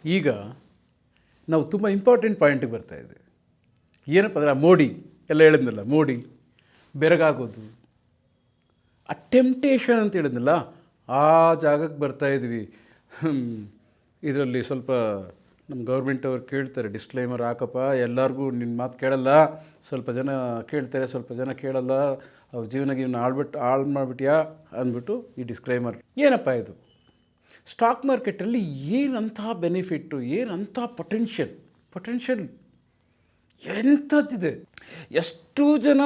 ಈಗ ನಾವು ತುಂಬ ಇಂಪಾರ್ಟೆಂಟ್ ಪಾಯಿಂಟಿಗೆ ಬರ್ತಾಯಿದ್ದೆ. ಏನಪ್ಪ ಅಂದರೆ ಮೋಡಿ ಎಲ್ಲ ಹೇಳಿದ್ನಲ್ಲ, ಮೋಡಿ ಬೆರಗಾಗೋದು, ಆ ಟೆಂಪ್ಟೇಷನ್ ಅಂತ ಹೇಳಿದ್ನಲ್ಲ, ಆ ಜಾಗಕ್ಕೆ ಬರ್ತಾಯಿದ್ವಿ. ಇದರಲ್ಲಿ ಸ್ವಲ್ಪ ನಮ್ಮ ಗೌರ್ಮೆಂಟ್ ಅವ್ರು ಕೇಳ್ತಾರೆ, ಡಿಸ್ಕ್ಲೈಮರ್ ಹಾಕಪ್ಪ, ಎಲ್ಲರಿಗೂ ನಿನ್ನ ಮಾತು ಕೇಳಲ್ಲ, ಸ್ವಲ್ಪ ಜನ ಕೇಳ್ತಾರೆ, ಸ್ವಲ್ಪ ಜನ ಕೇಳಲ್ಲ, ಅವ್ರ ಜೀವನಕ್ಕೆ ಇವನ್ನ ಹಾಳು ಮಾಡಿಬಿಟ್ಯಾ ಅಂದ್ಬಿಟ್ಟು ಈ ಡಿಸ್ಕ್ಲೈಮರ್. ಏನಪ್ಪ ಇದು? ಸ್ಟಾಕ್ ಮಾರ್ಕೆಟಲ್ಲಿ ಏನಂತಹ ಬೆನಿಫಿಟ್ಟು, ಏನಂಥ ಪೊಟೆನ್ಷಿಯಲ್ ಎಂಥದ್ದಿದೆ. ಎಷ್ಟು ಜನ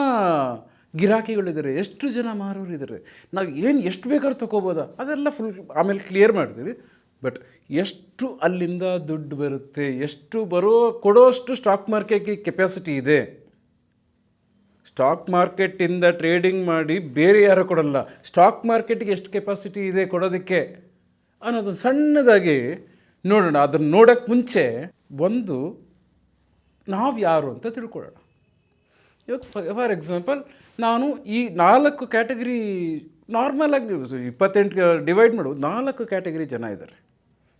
ಗಿರಾಕಿಗಳಿದ್ದಾರೆ, ಎಷ್ಟು ಜನ ಮಾರೋರಿದ್ದಾರೆ. ನಾವು ಎಷ್ಟು ಬೇಕಾದ್ರೂ ತೊಗೋಬೋದಾ? ಅದೆಲ್ಲ ಫುಲ್ ಆಮೇಲೆ ಕ್ಲಿಯರ್ ಮಾಡ್ತೀವಿ. ಬಟ್ ಎಷ್ಟು ಅಲ್ಲಿಂದ ದುಡ್ಡು ಬರುತ್ತೆ, ಎಷ್ಟು ಕೊಡೋಷ್ಟು ಸ್ಟಾಕ್ ಮಾರ್ಕೆಟ್ಗೆ ಕೆಪಾಸಿಟಿ ಇದೆ. ಸ್ಟಾಕ್ ಮಾರ್ಕೆಟಿಂದ ಟ್ರೇಡಿಂಗ್ ಮಾಡಿ ಬೇರೆ ಯಾರೂ ಕೊಡಲ್ಲ. ಸ್ಟಾಕ್ ಮಾರ್ಕೆಟಿಗೆ ಎಷ್ಟು ಕೆಪಾಸಿಟಿ ಇದೆ ಕೊಡೋದಕ್ಕೆ ಅನ್ನೋದು ಸಣ್ಣದಾಗಿ ನೋಡೋಣ. ಅದನ್ನು ನೋಡೋಕ್ಕೆ ಮುಂಚೆ ಒಂದು ನಾವು ಯಾರು ಅಂತ ತಿಳ್ಕೊಳ್ಳೋಣ. ಇವಾಗ ಫಾರ್ ಎಕ್ಸಾಂಪಲ್, ನಾನು ಈ 4 ಕ್ಯಾಟಗರಿ ನಾರ್ಮಲಾಗಿ 28 ಡಿವೈಡ್ ಮಾಡೋದು, 4 ಕ್ಯಾಟಗರಿ ಜನ ಇದ್ದಾರೆ,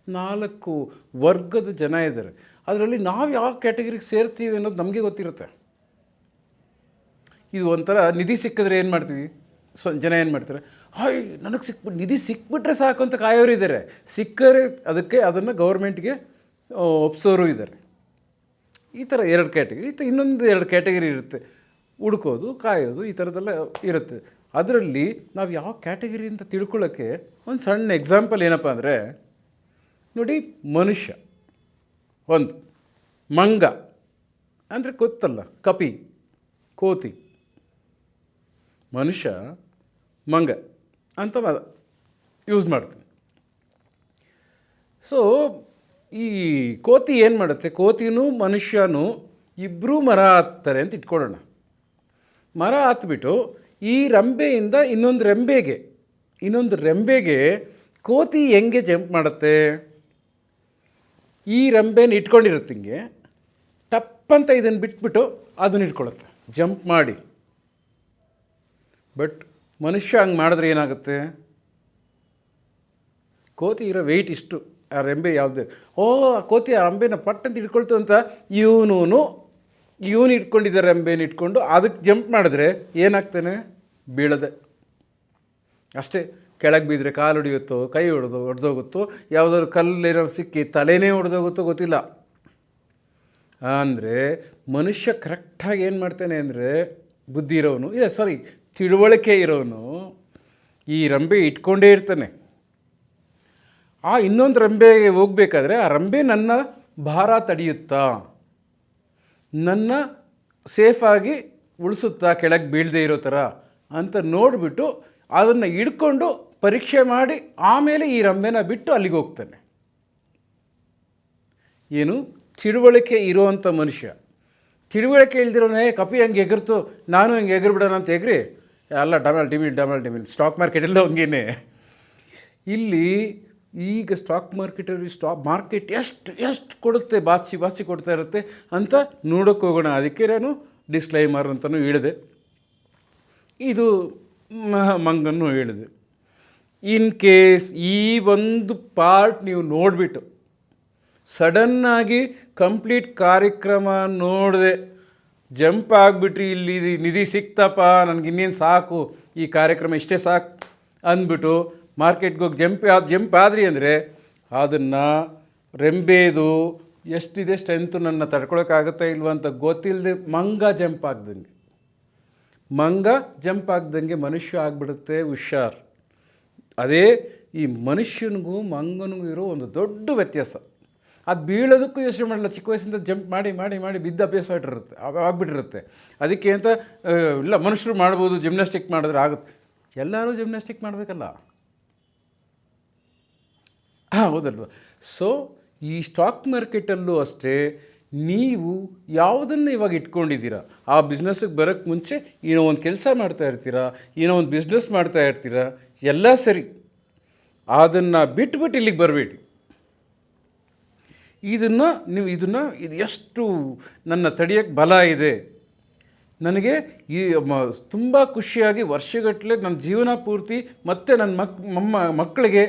4 ವರ್ಗದ ಜನ ಇದ್ದಾರೆ. ಅದರಲ್ಲಿ ನಾವು ಯಾವ ಕ್ಯಾಟಗರಿಗೆ ಸೇರ್ತೀವಿ ಅನ್ನೋದು ನಮಗೆ ಗೊತ್ತಿರುತ್ತೆ. ಇದು ಒಂಥರ ನಿಧಿ ಸಿಕ್ಕಿದ್ರೆ ಏನು ಮಾಡ್ತೀವಿ, ಜನ ಏನು ಮಾಡ್ತಾರೆ, ಹಾಯ್ ನನಗೆ ನಿಧಿ ಸಿಕ್ಬಿಟ್ರೆ ಸಾಕು ಅಂತ ಕಾಯೋರು ಇದ್ದಾರೆ. ಸಿಕ್ಕರೆ ಅದಕ್ಕೆ ಅದನ್ನು ಗೌರ್ಮೆಂಟ್ಗೆ ಒಪ್ಸೋರು ಇದ್ದಾರೆ. ಈ ಥರ 2 ಕ್ಯಾಟಗರಿ. ಇನ್ನೊಂದು 2 ಕ್ಯಾಟಗರಿ ಇರುತ್ತೆ, ಹುಡ್ಕೋದು, ಕಾಯೋದು, ಈ ಥರದ್ದೆಲ್ಲ ಇರುತ್ತೆ. ಅದರಲ್ಲಿ ನಾವು ಯಾವ ಕ್ಯಾಟಗರಿ ಅಂತ ತಿಳ್ಕೊಳ್ಳೋಕ್ಕೆ ಒಂದು ಸಣ್ಣ ಎಕ್ಸಾಂಪಲ್ ಏನಪ್ಪ ಅಂದರೆ, ನೋಡಿ, ಮನುಷ್ಯ ಒಂದು, ಮಂಗ ಅಂದರೆ ಗೊತ್ತಲ್ಲ, ಕಪಿ, ಕೋತಿ, ಮನುಷ್ಯ, ಮಂಗ ಅಂತ ಯೂಸ್ ಮಾಡ್ತೀನಿ. ಸೊ ಈ ಕೋತಿ ಏನು ಮಾಡುತ್ತೆ, ಕೋತಿನೂ ಮನುಷ್ಯನೂ ಇಬ್ಬರೂ ಮರ ಹತ್ತಾರೆ ಅಂತ ಇಟ್ಕೊಳ್ಳೋಣ. ಮರ ಹತ್ಬಿಟ್ಟು ಈ ರೆಂಬೆಯಿಂದ ಇನ್ನೊಂದು ರೆಂಬೆಗೆ ಕೋತಿ ಹೆಂಗೆ ಜಂಪ್ ಮಾಡುತ್ತೆ, ಈ ರೆಂಬೆನ ಇಟ್ಕೊಂಡಿರುತ್ತೆ ಹಿಂಗೆ, ಟಪ್ಪಂತ ಇದನ್ನು ಬಿಟ್ಬಿಟ್ಟು ಅದನ್ನ ಇಟ್ಕೊಳ್ಳುತ್ತೆ ಜಂಪ್ ಮಾಡಿ. ಬಟ್ ಮನುಷ್ಯ ಹಂಗೆ ಮಾಡಿದ್ರೆ ಏನಾಗುತ್ತೆ, ಕೋತಿ ಇರೋ ವೆಯ್ಟ್ ಇಷ್ಟು, ಆ ರೆಂಬೆ ಯಾವುದು, ಆ ಕೋತಿ ಆ ರೆಂಬೆನ ಪಟ್ಟಂತ ಇಟ್ಕೊಳ್ತು ಅಂತ ಇವನು ಇಟ್ಕೊಂಡಿದ್ದ ರೆಂಬೆನ ಇಟ್ಕೊಂಡು ಅದಕ್ಕೆ ಜಂಪ್ ಮಾಡಿದ್ರೆ ಏನಾಗ್ತಾನೆ, ಬೀಳದೆ ಅಷ್ಟೇ. ಕೆಳಗೆ ಬಿದ್ದರೆ ಕಾಲು ಹೊಡಿಯುತ್ತೋ, ಕೈ ಹೊಡೆದೋಗುತ್ತೋ, ಯಾವುದಾದ್ರು ಕಲ್ಲೇನಾದ್ರು ಸಿಕ್ಕಿ ತಲೆನೇ ಹೊಡೆದೋಗುತ್ತೋ ಗೊತ್ತಿಲ್ಲ. ಅಂದರೆ ಮನುಷ್ಯ ಕರೆಕ್ಟಾಗಿ ಏನು ಮಾಡ್ತಾನೆ ಅಂದರೆ, ಬುದ್ಧಿ ಇರೋನು, ತಿಳುವಳಿಕೆ ಇರೋನು ಈ ರೆಂಬೆ ಇಟ್ಕೊಂಡೇ ಇರ್ತಾನೆ. ಆ ಇನ್ನೊಂದು ರೆಂಬೆಗೆ ಹೋಗಬೇಕಾದ್ರೆ ಆ ರೆಂಬೆ ನನ್ನ ಭಾರ ತಡೆಯುತ್ತಾ, ನನ್ನ ಸೇಫಾಗಿ ಉಳಿಸುತ್ತಾ, ಕೆಳಗೆ ಬೀಳದೆ ಇರೋ ಥರ ಅಂತ ನೋಡಿಬಿಟ್ಟು ಅದನ್ನು ಹಿಡ್ಕೊಂಡು ಪರೀಕ್ಷೆ ಮಾಡಿ ಆಮೇಲೆ ಈ ರೆಂಬೆನ ಬಿಟ್ಟು ಅಲ್ಲಿಗೆ ಹೋಗ್ತಾನೆ. ಏನು, ತಿಳುವಳಿಕೆ ಇರೋವಂಥ ಮನುಷ್ಯ. ತಿಳುವಳಿಕೆ ಇಲ್ದಿರೋನೇ ಕಪಿ ಹಂಗೆ ಎಗರ್ತು, ನಾನು ಹಂಗೆ ಎಗರ್ಬಿಡೋಣ ಅಂತ ಎಗ್ರಿ ಎಲ್ಲ ಡಬಲ್ ಡಿಮಿಲ್. ಸ್ಟಾಕ್ ಮಾರ್ಕೆಟೆಲ್ಲ ಹಂಗೇನೆ. ಇಲ್ಲಿ ಈಗ ಸ್ಟಾಕ್ ಮಾರ್ಕೆಟ್ ಎಷ್ಟು ಕೊಡುತ್ತೆ, ಬಾಚಿ ಕೊಡ್ತಾ ಇರುತ್ತೆ ಅಂತ ನೋಡೋಕ್ಕೆ ಹೋಗೋಣ. ಅದಕ್ಕೆ ನಾನು ಡಿಸ್ಕ್ಲೈಮರ್ ಅಂತಲೂ ಹೇಳಿದೆ, ಇದು ಮಂಗನ್ನು ಹೇಳಿದೆ. ಇನ್ ಕೇಸ್ ಈ ಒಂದು ಪಾರ್ಟ್ ನೀವು ನೋಡಿಬಿಟ್ಟು ಸಡನ್ನಾಗಿ ಕಂಪ್ಲೀಟ್ ಕಾರ್ಯಕ್ರಮ ನೋಡದೆ ಜಂಪ್ ಆಗಿಬಿಟ್ರಿ, ಇಲ್ಲಿ ನಿಧಿ ಸಿಕ್ತಪ್ಪ, ನನಗಿನ್ನೇನು ಸಾಕು, ಈ ಕಾರ್ಯಕ್ರಮ ಇಷ್ಟೇ ಸಾಕು ಅಂದ್ಬಿಟ್ಟು ಮಾರ್ಕೆಟ್ಗೆ ಹೋಗಿ ಜಂಪ್ ಆದ್ರಿ ಅಂದರೆ ಅದನ್ನು ರೆಂಬೇದು ಎಷ್ಟಿದೆ ಸ್ಟ್ರೆಂತು ನನ್ನ ತಡ್ಕೊಳಕ್ಕಾಗುತ್ತಾ ಇಲ್ವ ಅಂತ ಗೊತ್ತಿಲ್ಲದೆ ಮಂಗ ಜಂಪ್ ಆಗ್ದಂಗೆ ಮನುಷ್ಯ ಆಗಿಬಿಡುತ್ತೆ ಹುಷಾರ್. ಅದೇ ಈ ಮನುಷ್ಯನಿಗೂ ಮಂಗನಿಗೂ ಇರೋ ಒಂದು ದೊಡ್ಡ ವ್ಯತ್ಯಾಸ. ಅದು ಬೀಳೋದಕ್ಕೂ ಯೋಚನೆ ಮಾಡಲ್ಲ, ಚಿಕ್ಕ ವಯಸ್ಸಿಂದ ಜಂಪ್ ಮಾಡಿ ಬಿದ್ದ ಅಭ್ಯಾಸ ಆಗ್ಬಿಟ್ಟಿರುತ್ತೆ. ಅದಕ್ಕೆ ಅಂತ ಇಲ್ಲ, ಮನುಷ್ಯರು ಮಾಡ್ಬೋದು, ಜಿಮ್ನಾಸ್ಟಿಕ್ ಮಾಡಿದ್ರೆ ಆಗುತ್ತೆ. ಎಲ್ಲರೂ ಜಿಮ್ನಾಸ್ಟಿಕ್ ಮಾಡಬೇಕಲ್ಲ, ಹೌದಲ್ವ? ಸೊ ಈ ಸ್ಟಾಕ್ ಮಾರ್ಕೆಟಲ್ಲೂ ಅಷ್ಟೇ, ನೀವು ಯಾವುದನ್ನು ಇವಾಗ ಇಟ್ಕೊಂಡಿದ್ದೀರಾ, ಆ ಬಿಸ್ನೆಸ್ಸಿಗೆ ಬರೋಕ್ಕೆ ಮುಂಚೆ ಏನೋ ಒಂದು ಕೆಲಸ ಮಾಡ್ತಾ ಇರ್ತೀರಾ, ಏನೋ ಒಂದು ಬಿಸ್ನೆಸ್ ಮಾಡ್ತಾ ಇರ್ತೀರಾ, ಎಲ್ಲ ಸರಿ. ಅದನ್ನು ಬಿಟ್ಬಿಟ್ಟು ಇಲ್ಲಿಗೆ ಬರಬೇಡಿ. ಇದು ಎಷ್ಟು ನನ್ನ ತಡೆಯೋಕ್ಕೆ ಬಲ ಇದೆ, ನನಗೆ ಈ ತುಂಬ ಖುಷಿಯಾಗಿ ವರ್ಷಗಟ್ಟಲೆ ನನ್ನ ಜೀವನ ಪೂರ್ತಿ ಮತ್ತು ನನ್ನ ಮಕ್ಕಳಿಗೆ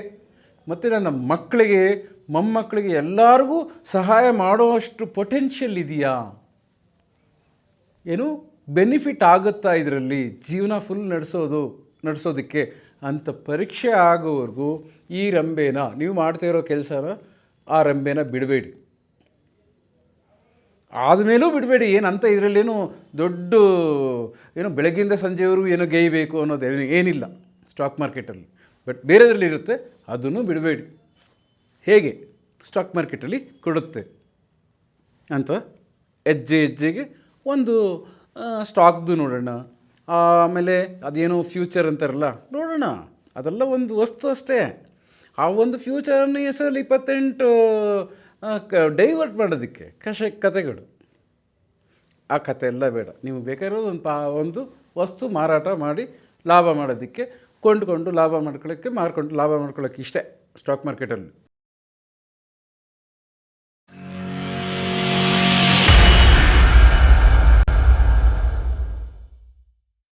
ಮತ್ತು ನನ್ನ ಮಕ್ಕಳಿಗೆ ಮೊಮ್ಮಕ್ಕಳಿಗೆ ಎಲ್ಲರಿಗೂ ಸಹಾಯ ಮಾಡುವಷ್ಟು ಪೊಟೆನ್ಷಿಯಲ್ ಇದೆಯಾ, ಏನು ಬೆನಿಫಿಟ್ ಆಗುತ್ತಾ ಇದರಲ್ಲಿ ಜೀವನ ಫುಲ್ ನಡೆಸೋದಕ್ಕೆ ಅಂತ ಪರೀಕ್ಷೆ ಆಗೋವರೆಗೂ ಈ ರಂಬೆನ ನೀವು ಮಾಡ್ತಾ ಇರೋ ಕೆಲಸನ ಆ ರಂಬೆನ ಬಿಡಬೇಡಿ. ಆದಮೇಲೂ ಬಿಡಬೇಡಿ. ಏನಂತ ಇದರಲ್ಲೇನು ದೊಡ್ಡ ಏನೋ ಬೆಳಗ್ಗಿಂದ ಸಂಜೆವರೆಗೂ ಏನೋ ಗೇಯಬೇಕು ಅನ್ನೋದು ಏನಿಲ್ಲ ಸ್ಟಾಕ್ ಮಾರ್ಕೆಟಲ್ಲಿ. ಬಟ್ ಬೇರೆದ್ರಲ್ಲಿ ಇರುತ್ತೆ, ಅದನ್ನು ಬಿಡಬೇಡಿ. ಹೇಗೆ ಸ್ಟಾಕ್ ಮಾರ್ಕೆಟಲ್ಲಿ ಕೊಡುತ್ತೆ ಅಂತ ಹೆಜ್ಜೆಗೆ ಒಂದು ಸ್ಟಾಕ್ದು ನೋಡೋಣ. ಆಮೇಲೆ ಅದೇನೋ ಫ್ಯೂಚರ್ ಅಂತಾರಲ್ಲ ನೋಡೋಣ, ಅದೆಲ್ಲ ಒಂದು ವಸ್ತು ಅಷ್ಟೇ. ಆ ಒಂದು ಫ್ಯೂಚರನ್ನು ಹೆಸರಲ್ಲಿ 28 ಡೈವರ್ಟ್ ಮಾಡೋದಕ್ಕೆ ಕತೆಗಳು, ಆ ಕತೆ ಎಲ್ಲ ಬೇಡ. ನೀವು ಬೇಕಾಗಿರೋದು ಒಂದು ವಸ್ತು ಮಾರಾಟ ಮಾಡಿ ಲಾಭ ಮಾಡೋದಕ್ಕೆ, ಕೊಂಡುಕೊಂಡು ಲಾಭ ಮಾಡ್ಕೊಳ್ಳೋಕ್ಕೆ, ಮಾರ್ಕೊಂಡು ಲಾಭ ಮಾಡ್ಕೊಳ್ಳೋಕ್ಕೆ ಇಷ್ಟೇ ಸ್ಟಾಕ್ ಮಾರ್ಕೆಟಲ್ಲಿ.